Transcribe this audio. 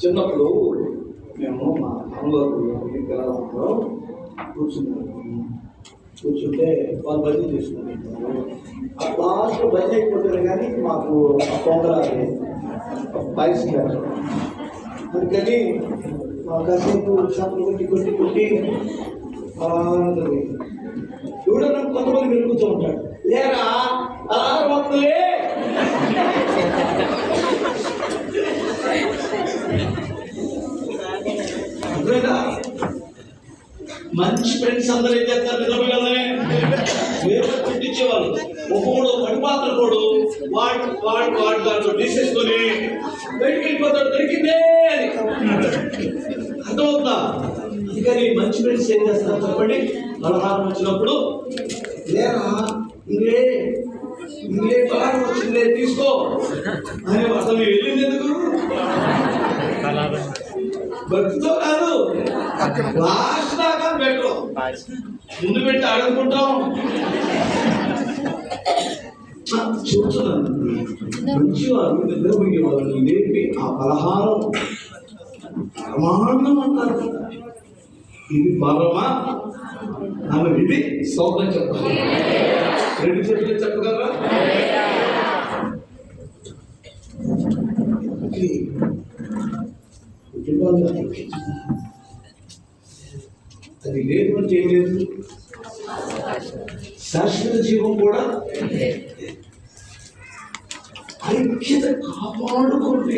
చిన్నప్పుడు మేము మా అమ్మగారు పిల్లలందరూ కూర్చుంటే వాళ్ళు బజ్జీ తీసుకుంటారు. ఆ లాస్ట్లో బజ్జీ అయిపోతారు కానీ మాకు పొంగరాలి పాయసం అందుకని మా కాసేపు చేపలు కొట్టి ఎవడన్నా కొంతమంది వెలుగుతూ ఉంటాడు, లేరా అలా వస్తులే మంచి ఫ్రెండ్స్ అందరూ ఏం చేస్తారు, నిజమే పెట్టించేవాళ్ళు. ఒక్కొక్కడు పడిపాత్ర కూడా వాడు దాంట్లో తీసేసుకొని బయటికి వెళ్ళిపోతాడు, దొరికిందే అని అర్థమవుతుందా. అందుకని మంచి ఫ్రెండ్స్ ఏం చేస్తారు చెప్పండి, పలహారం వచ్చినప్పుడు లేరా ఇంగ్లే పలహారం వచ్చిందే తీసుకో అని అసలు వెళ్ళింది ఎందుకు, భక్తితో కాదు, లాస్ట్ దాకా పెట్టరు, ముందు పెట్టి ఆడుకుంటాం. చూస్తున్నాను మంచి వాళ్ళు నిద్రపోయే వాళ్ళని లేపి ఆ పలహారం పరమాన్నం అంటారు. ఇది పరమా ఆమె ఇది స్తోత్రం చెప్పాలి. రెండు చెట్లు చెప్పగలరా? అది లేదు అంటే ఏం లేదు, శాశ్వత జీవం కూడా ఐక్యత కాపాడుకుంటూ